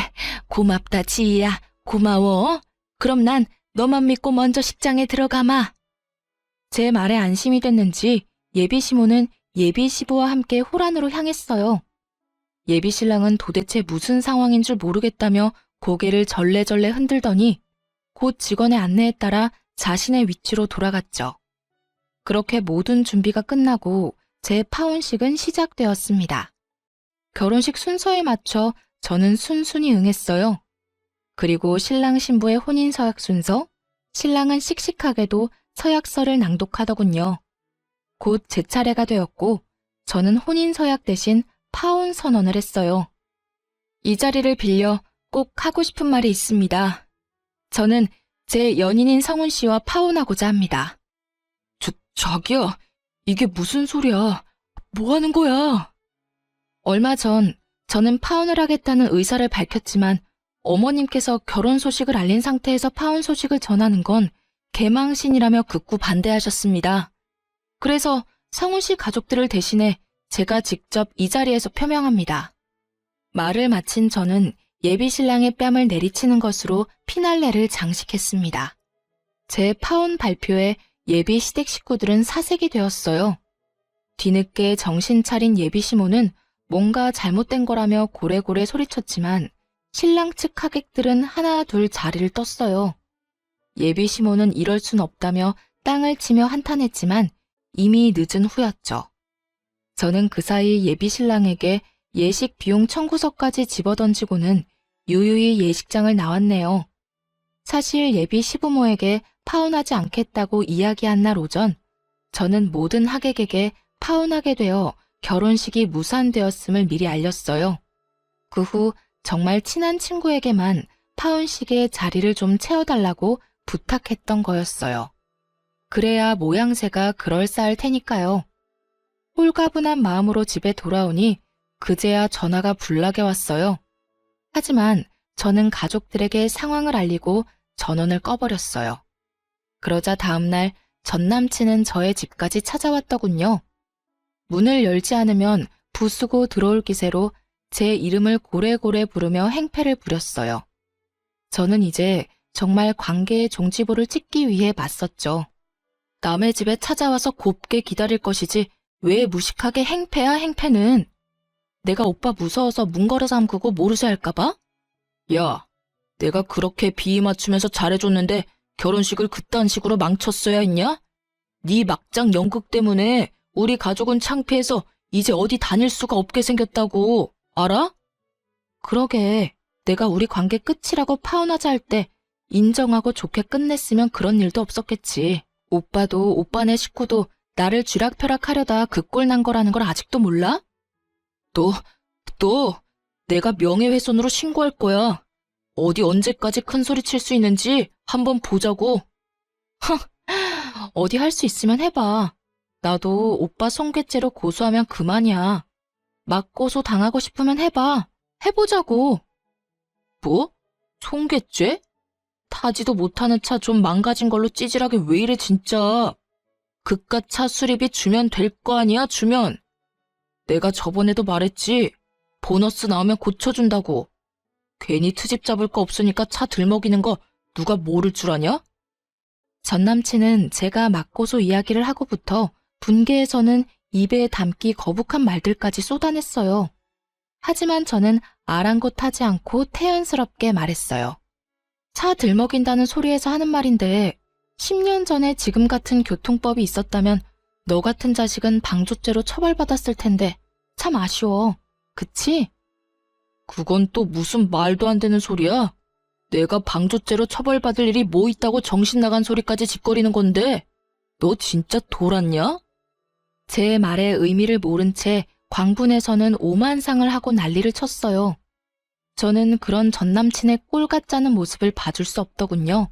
고맙다, 지희야. 고마워. 그럼 난 너만 믿고 먼저 식장에 들어가마. 제 말에 안심이 됐는지 예비 시모는 예비 시부와 함께 호란으로 향했어요. 예비 신랑은 도대체 무슨 상황인 줄 모르겠다며 고개를 절레절레 흔들더니 곧 직원의 안내에 따라 자신의 위치로 돌아갔죠. 그렇게 모든 준비가 끝나고 제 파혼식은 시작되었습니다. 결혼식 순서에 맞춰 저는 순순히 응했어요. 그리고 신랑 신부의 혼인 서약 순서, 신랑은 씩씩하게도 서약서를 낭독하더군요. 곧 제 차례가 되었고 저는 혼인 서약 대신 파혼 선언을 했어요. 이 자리를 빌려 꼭 하고 싶은 말이 있습니다. 저는 제 연인인 성훈 씨와 파혼하고자 합니다. 자기야, 이게 무슨 소리야? 뭐 하는 거야? 얼마 전 저는 파혼을 하겠다는 의사를 밝혔지만 어머님께서 결혼 소식을 알린 상태에서 파혼 소식을 전하는 건 개망신이라며 극구 반대하셨습니다. 그래서 성훈 씨 가족들을 대신해 제가 직접 이 자리에서 표명합니다. 말을 마친 저는 예비 신랑의 뺨을 내리치는 것으로 피날레를 장식했습니다. 제 파혼 발표에 예비 시댁 식구들은 사색이 되었어요. 뒤늦게 정신 차린 예비 시모는 뭔가 잘못된 거라며 고래고래 소리쳤지만 신랑 측 하객들은 하나 둘 자리를 떴어요. 예비 시모는 이럴 순 없다며 땅을 치며 한탄했지만 이미 늦은 후였죠. 저는 그 사이 예비 신랑에게 예식 비용 청구서까지 집어던지고는 유유히 예식장을 나왔네요. 사실 예비 시부모에게 파혼하지 않겠다고 이야기한 날 오전, 저는 모든 하객에게 파혼하게 되어 결혼식이 무산되었음을 미리 알렸어요. 그 후 정말 친한 친구에게만 파혼식에 자리를 좀 채워달라고 부탁했던 거였어요. 그래야 모양새가 그럴싸할 테니까요. 홀가분한 마음으로 집에 돌아오니 그제야 전화가 불나게 왔어요. 하지만 저는 가족들에게 상황을 알리고 전원을 꺼버렸어요. 그러자 다음날 전 남친은 저의 집까지 찾아왔더군요. 문을 열지 않으면 부수고 들어올 기세로 제 이름을 고래고래 부르며 행패를 부렸어요. 저는 이제 정말 관계의 종지부를 찍기 위해 맞섰죠. 남의 집에 찾아와서 곱게 기다릴 것이지 왜 무식하게 행패야 행패는. 내가 오빠 무서워서 문 걸어 잠그고 모르쇠 할까봐? 야, 내가 그렇게 비위 맞추면서 잘해줬는데 결혼식을 그딴 식으로 망쳤어야 했냐? 네 막장 연극 때문에 우리 가족은 창피해서 이제 어디 다닐 수가 없게 생겼다고. 알아? 그러게, 내가 우리 관계 끝이라고 파혼하자 할 때 인정하고 좋게 끝냈으면 그런 일도 없었겠지. 오빠도 오빠네 식구도 나를 쥐락펴락하려다 그 꼴 난 거라는 걸 아직도 몰라? 너 내가 명예훼손으로 신고할 거야. 어디 언제까지 큰 소리 칠 수 있는지 한번 보자고. 어디 할 수 있으면 해봐. 나도 오빠 성괴죄로 고소하면 그만이야. 맞고소 당하고 싶으면 해봐. 해보자고. 뭐? 성괴죄? 타지도 못하는 차 좀 망가진 걸로 찌질하게 왜 이래 진짜. 그깟 차 수리비 주면 될 거 아니야 주면. 내가 저번에도 말했지. 보너스 나오면 고쳐준다고. 괜히 트집 잡을 거 없으니까 차 들먹이는 거 누가 모를 줄 아냐? 전 남친은 제가 맞고소 이야기를 하고부터 분개에서는 입에 담기 거북한 말들까지 쏟아냈어요. 하지만 저는 아랑곳하지 않고 태연스럽게 말했어요. 차 들먹인다는 소리에서 하는 말인데 10년 전에 지금 같은 교통법이 있었다면 너 같은 자식은 방조죄로 처벌받았을 텐데 참 아쉬워. 그치? 그건 또 무슨 말도 안 되는 소리야? 내가 방조죄로 처벌받을 일이 뭐 있다고 정신 나간 소리까지 짓거리는 건데 너 진짜 돌았냐? 제 말의 의미를 모른 채 광분에서는 오만상을 하고 난리를 쳤어요. 저는 그런 전남친의 꼴 같지 않은 모습을 봐줄 수 없더군요.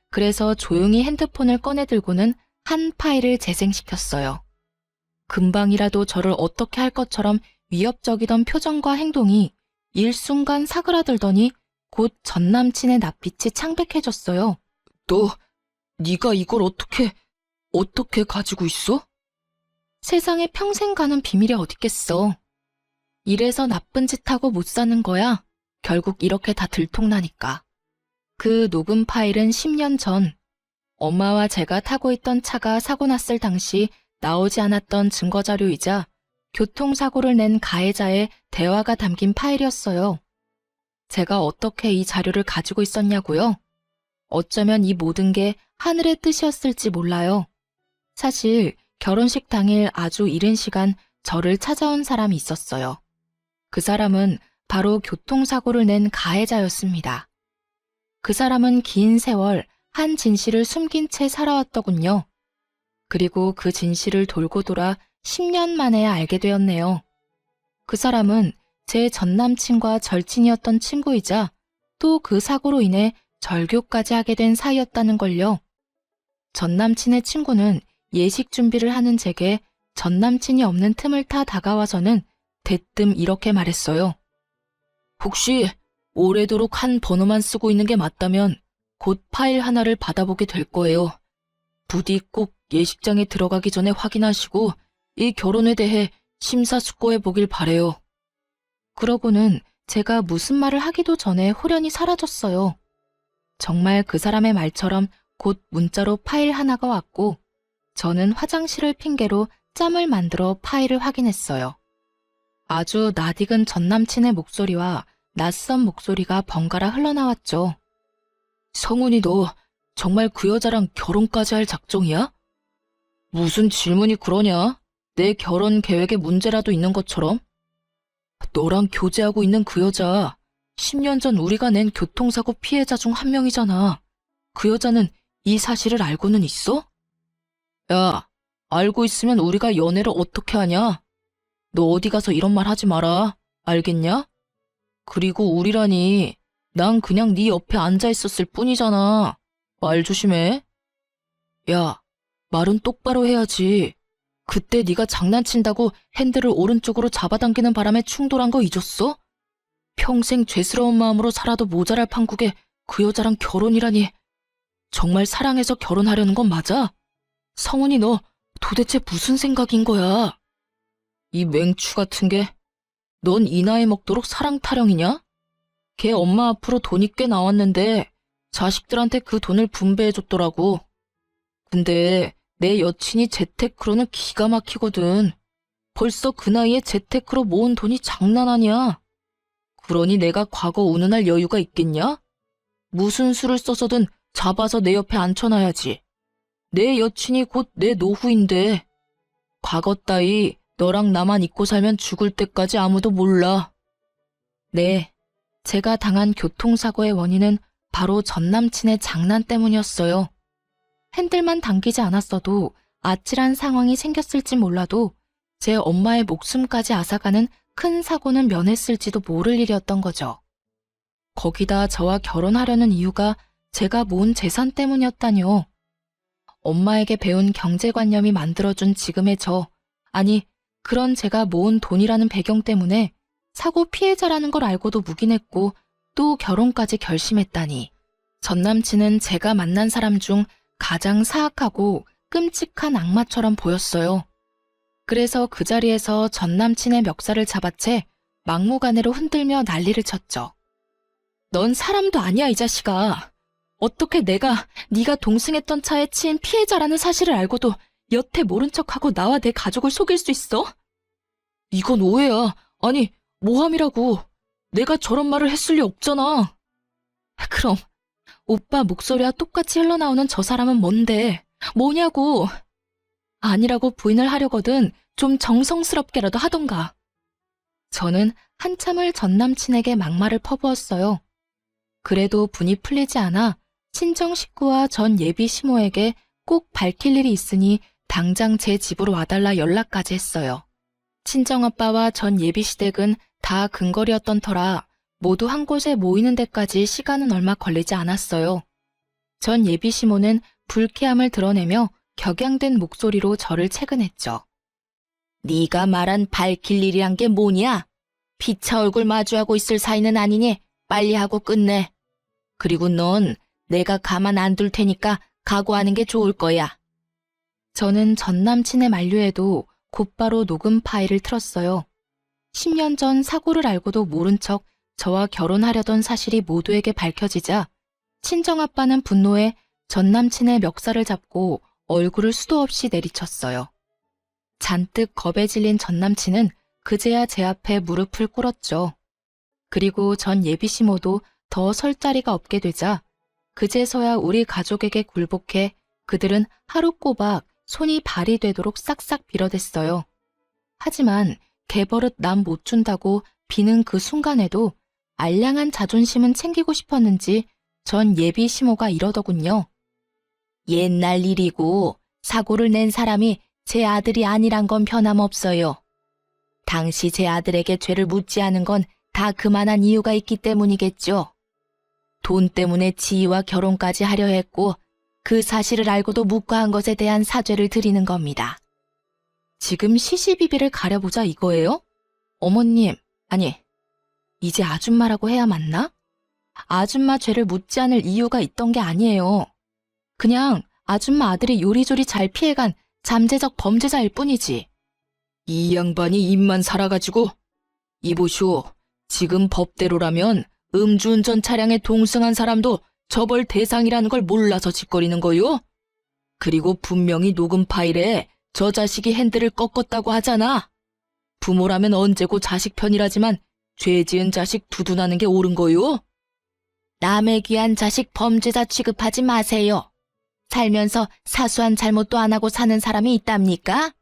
그래서 조용히 핸드폰을 꺼내 들고는 한 파일을 재생시켰어요. 금방이라도 저를 어떻게 할 것처럼 위협적이던 표정과 행동이 일순간 사그라들더니 곧 전남친의 낯빛이 창백해졌어요. 네가 이걸 어떻게 가지고 있어? 세상에 평생 가는 비밀이 어딨겠어. 이래서 나쁜 짓 하고 못 사는 거야. 결국 이렇게 다 들통나니까. 그 녹음 파일은 10년 전 엄마와 제가 타고 있던 차가 사고 났을 당시 나오지 않았던 증거자료이자 교통사고를 낸 가해자의 대화가 담긴 파일이었어요. 제가 어떻게 이 자료를 가지고 있었냐고요? 어쩌면 이 모든 게 하늘의 뜻이었을지 몰라요. 사실 결혼식 당일 아주 이른 시간 저를 찾아온 사람이 있었어요. 그 사람은 바로 교통사고를 낸 가해자였습니다. 그 사람은 긴 세월 한 진실을 숨긴 채 살아왔더군요. 그리고 그 진실을 돌고 돌아 10년 만에 알게 되었네요. 그 사람은 제 전남친과 절친이었던 친구이자 또 그 사고로 인해 절교까지 하게 된 사이였다는 걸요. 전남친의 친구는 예식 준비를 하는 제게 전남친이 없는 틈을 타 다가와서는 대뜸 이렇게 말했어요. 혹시 오래도록 한 번호만 쓰고 있는 게 맞다면 곧 파일 하나를 받아보게 될 거예요. 부디 꼭 예식장에 들어가기 전에 확인하시고 이 결혼에 대해 심사숙고해 보길 바래요. 그러고는 제가 무슨 말을 하기도 전에 홀연히 사라졌어요. 정말 그 사람의 말처럼 곧 문자로 파일 하나가 왔고 저는 화장실을 핑계로 짬을 만들어 파일을 확인했어요. 아주 낯익은 전남친의 목소리와 낯선 목소리가 번갈아 흘러나왔죠. 성훈이 너 정말 그 여자랑 결혼까지 할 작정이야? 무슨 질문이 그러냐? 내 결혼 계획에 문제라도 있는 것처럼? 너랑 교제하고 있는 그 여자 10년 전 우리가 낸 교통사고 피해자 중 한 명이잖아. 그 여자는 이 사실을 알고는 있어? 야, 알고 있으면 우리가 연애를 어떻게 하냐? 너 어디 가서 이런 말 하지 마라. 알겠냐? 그리고 우리라니 난 그냥 네 옆에 앉아 있었을 뿐이잖아. 말 조심해. 야, 말은 똑바로 해야지. 그때 네가 장난친다고 핸들을 오른쪽으로 잡아당기는 바람에 충돌한 거 잊었어? 평생 죄스러운 마음으로 살아도 모자랄 판국에 그 여자랑 결혼이라니. 정말 사랑해서 결혼하려는 건 맞아? 성훈이 너 도대체 무슨 생각인 거야? 이 맹추 같은 게, 넌 이 나이 먹도록 사랑 타령이냐? 걔 엄마 앞으로 돈이 꽤 나왔는데 자식들한테 그 돈을 분배해줬더라고. 근데 내 여친이 재테크로는 기가 막히거든. 벌써 그 나이에 재테크로 모은 돈이 장난 아니야. 그러니 내가 과거 운운할 여유가 있겠냐? 무슨 수를 써서든 잡아서 내 옆에 앉혀놔야지. 내 여친이 곧 내 노후인데 과거 따위 너랑 나만 잊고 살면 죽을 때까지 아무도 몰라. 네, 제가 당한 교통사고의 원인은 바로 전 남친의 장난 때문이었어요. 핸들만 당기지 않았어도 아찔한 상황이 생겼을지 몰라도 제 엄마의 목숨까지 앗아가는 큰 사고는 면했을지도 모를 일이었던 거죠. 거기다 저와 결혼하려는 이유가 제가 모은 재산 때문이었다뇨. 엄마에게 배운 경제관념이 만들어준 지금의 저, 아니 그런 제가 모은 돈이라는 배경 때문에 사고 피해자라는 걸 알고도 묵인했고 또 결혼까지 결심했다니. 전 남친은 제가 만난 사람 중 가장 사악하고 끔찍한 악마처럼 보였어요. 그래서 그 자리에서 전 남친의 멱살을 잡아채 막무가내로 흔들며 난리를 쳤죠. 넌 사람도 아니야, 이 자식아. 어떻게 내가 네가 동승했던 차에 치인 피해자라는 사실을 알고도 여태 모른 척하고 나와 내 가족을 속일 수 있어? 이건 오해야. 아니, 모함이라고. 내가 저런 말을 했을 리 없잖아. 그럼 오빠 목소리와 똑같이 흘러나오는 저 사람은 뭔데? 뭐냐고. 아니라고 부인을 하려거든 좀 정성스럽게라도 하던가. 저는 한참을 전 남친에게 막말을 퍼부었어요. 그래도 분이 풀리지 않아 친정 식구와 전 예비 시모에게 꼭 밝힐 일이 있으니 당장 제 집으로 와달라 연락까지 했어요. 친정아빠와 전 예비 시댁은 다 근거리였던 터라 모두 한 곳에 모이는 데까지 시간은 얼마 걸리지 않았어요. 전 예비 시모는 불쾌함을 드러내며 격양된 목소리로 저를 채근했죠. 네가 말한 밝힐 일이란 게 뭐냐? 피차 얼굴 마주하고 있을 사이는 아니니 빨리 하고 끝내. 그리고 넌 내가 가만 안 둘 테니까 각오하는 게 좋을 거야. 저는 전 남친의 만류에도 곧바로 녹음 파일을 틀었어요. 10년 전 사고를 알고도 모른 척 저와 결혼하려던 사실이 모두에게 밝혀지자 친정아빠는 분노에 전 남친의 멱살을 잡고 얼굴을 수도 없이 내리쳤어요. 잔뜩 겁에 질린 전 남친은 그제야 제 앞에 무릎을 꿇었죠. 그리고 전 예비 시모도 더 설 자리가 없게 되자 그제서야 우리 가족에게 굴복해 그들은 하루 꼬박 손이 발이 되도록 싹싹 빌어댔어요. 하지만 개버릇 남 못 준다고 비는 그 순간에도 알량한 자존심은 챙기고 싶었는지 전 예비 시모가 이러더군요. 옛날 일이고 사고를 낸 사람이 제 아들이 아니란 건 변함없어요. 당시 제 아들에게 죄를 묻지 않은 건 다 그만한 이유가 있기 때문이겠죠. 돈 때문에 지희와 결혼까지 하려 했고 그 사실을 알고도 묵과한 것에 대한 사죄를 드리는 겁니다. 지금 시시비비를 가려보자 이거예요? 어머님, 아니, 이제 아줌마라고 해야 맞나? 아줌마 죄를 묻지 않을 이유가 있던 게 아니에요. 그냥 아줌마 아들이 요리조리 잘 피해간 잠재적 범죄자일 뿐이지. 이 양반이 입만 살아가지고. 이보시오, 지금 법대로라면 음주운전 차량에 동승한 사람도 처벌 대상이라는 걸 몰라서 짓거리는 거요? 그리고 분명히 녹음 파일에 저 자식이 핸들을 꺾었다고 하잖아. 부모라면 언제고 자식 편이라지만 죄 지은 자식 두둔하는 게 옳은 거요? 남의 귀한 자식 범죄자 취급하지 마세요. 살면서 사소한 잘못도 안 하고 사는 사람이 있답니까?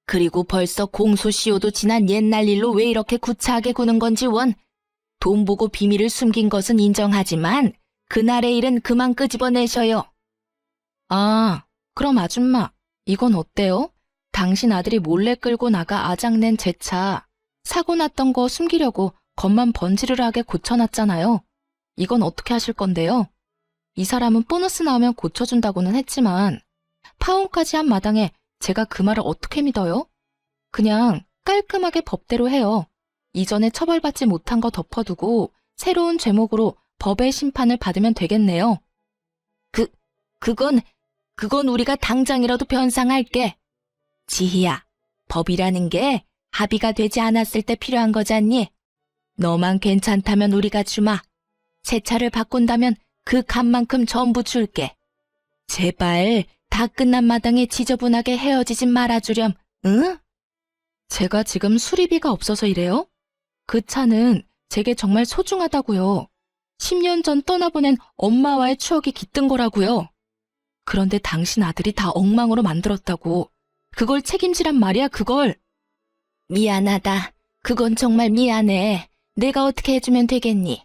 그리고 벌써 공소시효도 지난 옛날 일로 왜 이렇게 구차하게 구는 건지 원. 돈 보고 비밀을 숨긴 것은 인정하지만 그날의 일은 그만 끄집어내셔요. 아, 그럼 아줌마, 이건 어때요? 당신 아들이 몰래 끌고 나가 아작낸 제 차, 사고 났던 거 숨기려고 겉만 번지르르하게 고쳐놨잖아요. 이건 어떻게 하실 건데요? 이 사람은 보너스 나오면 고쳐준다고는 했지만 파혼까지 한 마당에 제가 그 말을 어떻게 믿어요? 그냥 깔끔하게 법대로 해요. 이전에 처벌받지 못한 거 덮어두고 새로운 죄목으로 법의 심판을 받으면 되겠네요. 그건 그건 우리가 당장이라도 변상할게. 지희야, 법이라는 게 합의가 되지 않았을 때 필요한 거잖니? 너만 괜찮다면 우리가 주마. 새 차를 바꾼다면 그 값만큼 전부 줄게. 제발 다 끝난 마당에 지저분하게 헤어지진 말아주렴, 응? 제가 지금 수리비가 없어서 이래요? 그 차는 제게 정말 소중하다고요. 10년 전 떠나보낸 엄마와의 추억이 깃든 거라고요. 그런데 당신 아들이 다 엉망으로 만들었다고. 그걸 책임지란 말이야, 그걸. 미안하다. 그건 정말 미안해. 내가 어떻게 해주면 되겠니?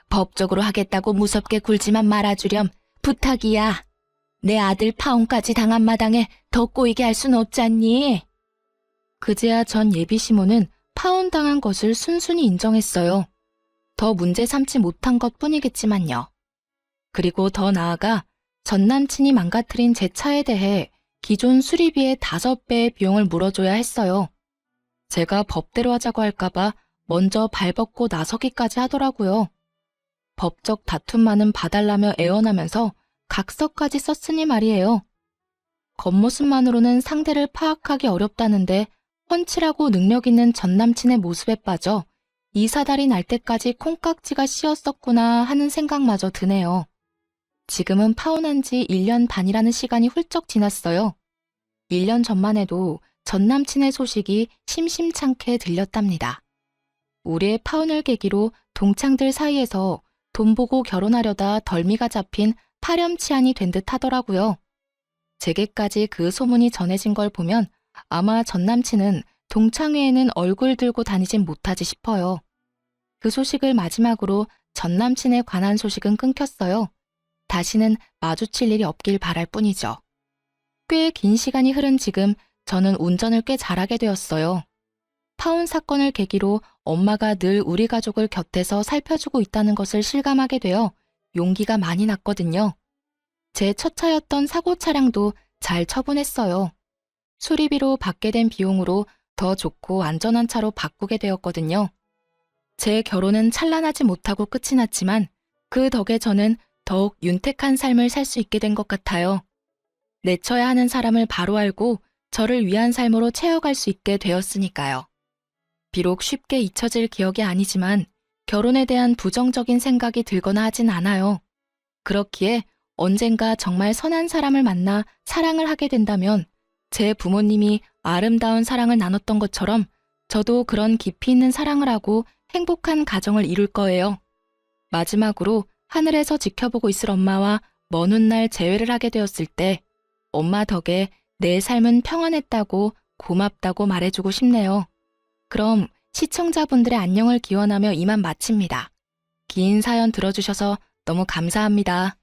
법적으로 하겠다고 무섭게 굴지만 말아주렴. 부탁이야. 내 아들 파혼까지 당한 마당에 더 꼬이게 할 순 없잖니? 그제야 전 예비시모는 파혼당한 것을 순순히 인정했어요. 더 문제 삼지 못한 것 뿐이겠지만요. 그리고 더 나아가 전 남친이 망가뜨린 제 차에 대해 기존 수리비의 5배의 비용을 물어줘야 했어요. 제가 법대로 하자고 할까봐 먼저 발벗고 나서기까지 하더라고요. 법적 다툼만은 봐달라며 애원하면서 각서까지 썼으니 말이에요. 겉모습만으로는 상대를 파악하기 어렵다는데 훤칠하고 능력 있는 전 남친의 모습에 빠져 이 사달이 날 때까지 콩깍지가 씌었었구나 하는 생각마저 드네요. 지금은 파혼한 지 1년 반이라는 시간이 훌쩍 지났어요. 1년 전만 해도 전 남친의 소식이 심심찮게 들렸답니다. 우리의 파혼을 계기로 동창들 사이에서 돈 보고 결혼하려다 덜미가 잡힌 파렴치한이 된 듯 하더라고요. 제게까지 그 소문이 전해진 걸 보면 아마 전 남친은 동창회에는 얼굴 들고 다니진 못하지 싶어요. 그 소식을 마지막으로 전 남친에 관한 소식은 끊겼어요. 다시는 마주칠 일이 없길 바랄 뿐이죠. 꽤 긴 시간이 흐른 지금 저는 운전을 꽤 잘하게 되었어요. 파혼 사건을 계기로 엄마가 늘 우리 가족을 곁에서 살펴주고 있다는 것을 실감하게 되어 용기가 많이 났거든요. 제 첫 차였던 사고 차량도 잘 처분했어요. 수리비로 받게 된 비용으로 더 좋고 안전한 차로 바꾸게 되었거든요. 제 결혼은 찬란하지 못하고 끝이 났지만 그 덕에 저는 더욱 윤택한 삶을 살 수 있게 된 것 같아요. 내쳐야 하는 사람을 바로 알고 저를 위한 삶으로 채워갈 수 있게 되었으니까요. 비록 쉽게 잊혀질 기억이 아니지만 결혼에 대한 부정적인 생각이 들거나 하진 않아요. 그렇기에 언젠가 정말 선한 사람을 만나 사랑을 하게 된다면 제 부모님이 아름다운 사랑을 나눴던 것처럼 저도 그런 깊이 있는 사랑을 하고 행복한 가정을 이룰 거예요. 마지막으로 하늘에서 지켜보고 있을 엄마와 먼 훗날 재회를 하게 되었을 때 엄마 덕에 내 삶은 평안했다고 고맙다고 말해주고 싶네요. 그럼 시청자분들의 안녕을 기원하며 이만 마칩니다. 긴 사연 들어주셔서 너무 감사합니다.